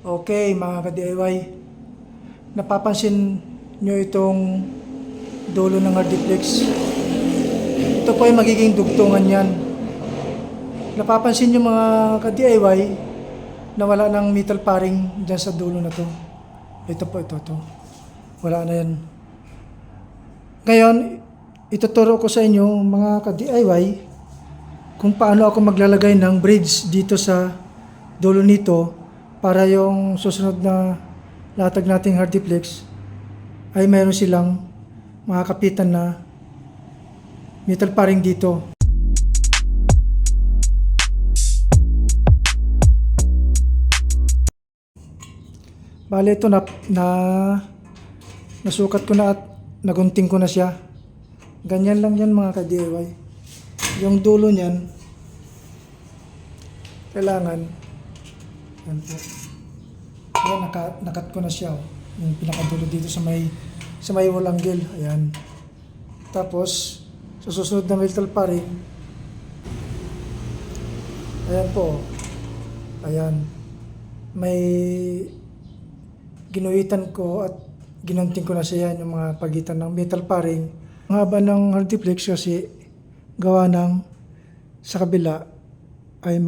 Okay, mga ka-DIY, napapansin nyo itong dulo ng hardiplex. Ito po ay magiging dugtungan yan. Napapansin nyo mga ka-DIY na wala ng metal paring dyan sa dulo na to. Ito po, ito. Wala na yan. Ngayon, ituturo ko sa inyo mga ka-DIY kung paano ako maglalagay ng bridge dito sa dulo nito para yung susunod na latag nating hardiplex ay mayroon silang mga kapitan na metal paring dito. Bale ito nasukat ko na at nagunting ko na siya. Ganyan lang yan mga ka-DIY. Yung dulo niyan kailangan yan po. Ayan, nakat ko na siya. Yung pinakadulo dito sa may wall angle. Ayan. Tapos, sa susunod na metal paring, ayan po. Ayan. May ginuhitan ko at ginunting ko na siya yung mga pagitan ng metal paring. Ang haba ng hardiplex kasi gawa ng sa kabila ay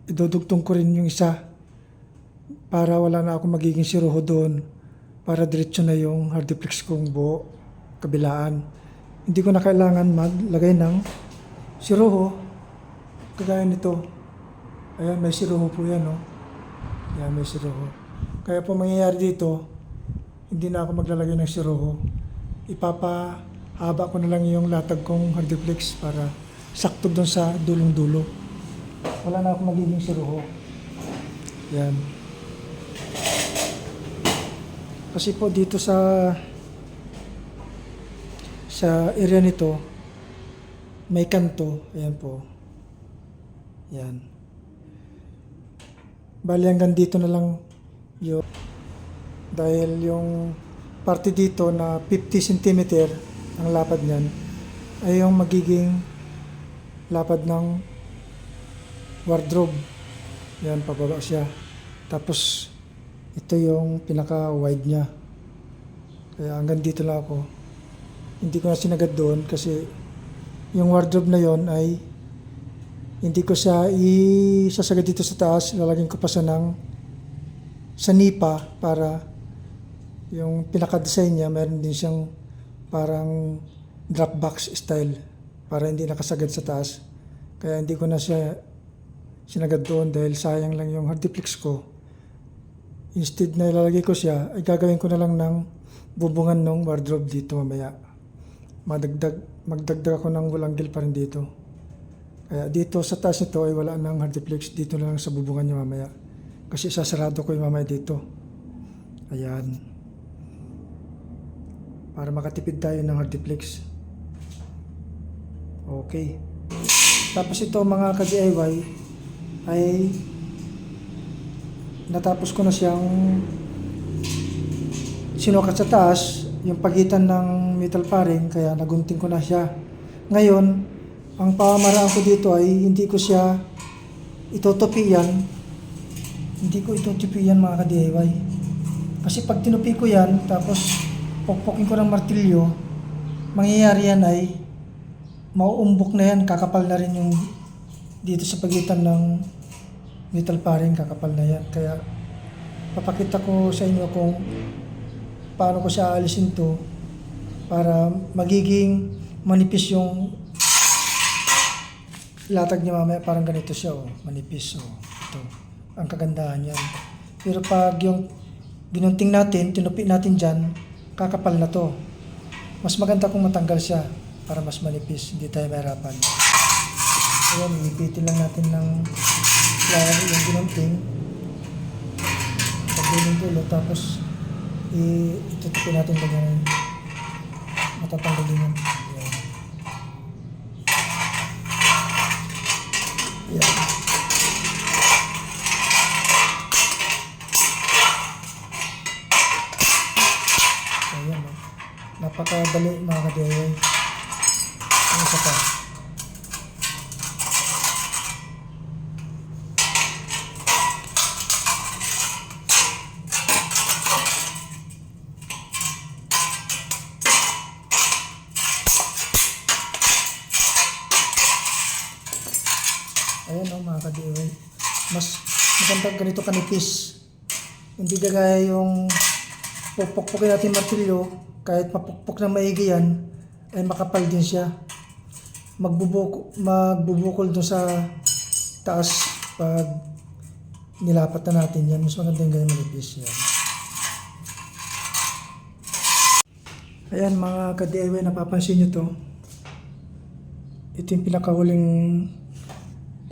idudugtong ko rin yung isa para wala na ako magiging siruho doon para diretso na yung hardiplex kong buo kabilaan. Hindi ko na kailangan maglagay ng siruho kagaya nito. Ayan, may siruho po yan, no? Ayan, may siruho. Kaya po mangyayari dito, hindi na ako maglalagay ng siruho. Ipapahaba ko na lang yung latag kong hardiplex para sakto doon sa dulong-dulo. Wala na ako magiging siruho. Yan. Kasi po dito sa area nito, may kanto. Ayan po. Yan. Bali hanggang dito na lang yung dahil yung parte dito na 50 cm ang lapad niyan ay yung magiging lapad ng wardrobe. Yan, pababa siya. Tapos ito yung pinaka-wide niya. Kaya hanggang dito lang ako. Hindi ko na sinagad doon kasi yung wardrobe na yon ay hindi ko siya isasagad dito sa taas. Lalagyan ko pa siya ng sanipa para yung pinaka-design niya meron din siyang parang drop box style para hindi nakasagad sa taas. Kaya hindi ko na siya sinagad doon dahil sayang lang yung hardiplex ko. Instead na ilalagay ko siya, ay gagawin ko na lang ng bubungan ng wardrobe dito mamaya. Magdagdag ako ng wall angle pa rin dito. Kaya dito sa taas nito ay wala ng hardiplex, dito na lang sa bubungan niya mamaya. Kasi sasarado ko yung mamaya dito. Ayan. Para makatipid tayo ng hardiplex. Okay. Tapos ito mga ka-DIY ay natapos ko na siyang sinukat sa taas yung pagitan ng metal paring kaya nagunting ko na siya. Ngayon, ang pamamaraan ko dito ay hindi ko siya itutupi yan. Hindi ko itutupi yan mga ka-DIY. Kasi pag tinupi ko yan tapos pokpokin ko ng martilyo, mangyayari yan ay mauumbok na yan, kakapal na rin yung dito sa pagitan ng metal paring, kakapal na yan. Kaya papakita ko sa inyo kung paano ko siya aalisin to para magiging manipis yung latag niya mamaya. Parang ganito siya, oh, manipis. Oh, ito ang kagandahan yan. Pero pag yung ginunting natin, tinupi natin dyan, kakapal na to. Mas maganda kung matanggal siya para mas manipis, hindi tayo mahirapan. Ayan, inipitin lang natin ng flower yung ginunting pagdulong-dulo, tapos itutupin natin ganyan, matatanggal din yan. Ayan. Ayan. Ayan, napakadali mga ka-DIY. Ang isa pa. ganito kanipis. Hindi gaya yung pupukpukin natin martilyo, kahit mapukpok na maigi yan, ay makapal din siya. Magbubukol doon sa taas pag nilapat na natin yan. Mas maganda yung ganyan manipis yan. Ayan mga ka-DIY, napapansin nyo to. Ito yung pinakahuling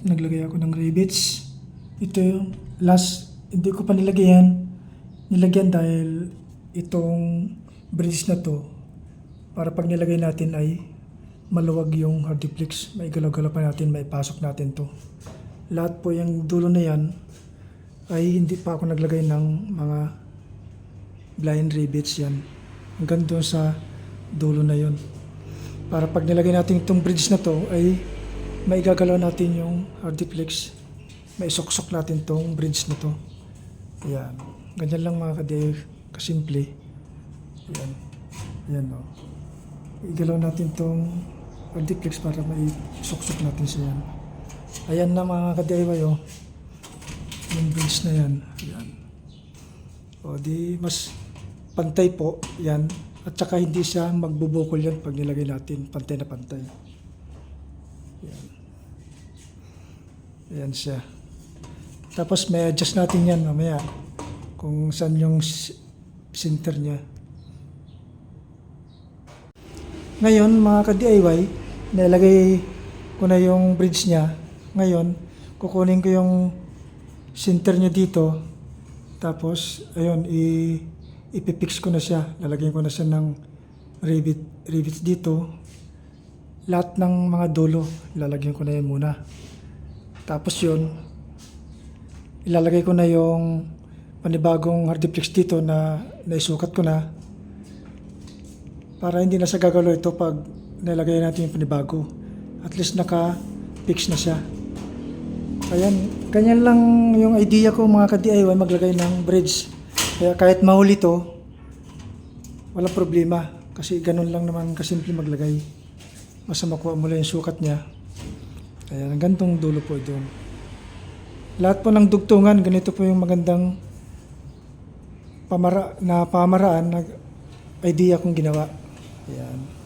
naglagay ako ng rivets. Ito yung last, hindi ko pa nilagyan dahil itong bridge na to, para pag nilagay natin ay maluwag yung hardiplex. May galaw-galaw pa natin, may pasok natin to. Lahat po yung dulo na yan ay hindi pa ako naglagay ng mga blind rivets yan. Hanggang doon sa dulo na yon. Para pag nilagay natin itong bridge na to ay maigagalaw natin yung hardiplex. Maisuksok natin itong bridge na to. Ayan. Ganyan lang mga ka-DIY, kasimple. Ayan. Ayan o. Igalaw natin itong hardiplex para maisuksok natin siya yan. Ayan na mga ka-DIY o. Yung bridge na yan. Ayan. O di mas pantay po yan, at saka hindi siya magbubukol yan pag nilagay natin pantay na pantay. Yan. Yan siya. Tapos may adjust natin yan mamaya kung saan yung center niya. Ngayon mga ka-DIY, nilagay ko na yung bridge niya. Ngayon kukunin ko yung center niya dito, tapos ayun ipipix ko na siya. Lalagyan ko na siya ng rivets dito. Lahat ng mga dulo, lalagyan ko na yan muna. Tapos yun, ilalagay ko na yung panibagong hardiplex dito na naisukat ko na. Para hindi na siya gagalaw ito pag nilagay natin yung panibago. At least naka-fix na siya. Ayan, ganyan lang yung idea ko mga ka-DIY, maglagay ng bridge. Kaya kahit mahuli to, walang problema. Kasi ganun lang naman kasimple maglagay. Basta makuha mo lang yung sukat niya. Ayan, gantong dulo po doon. Lahat po ng dugtungan, ganito po yung magandang pamaraan na idea kong ginawa. Ayan.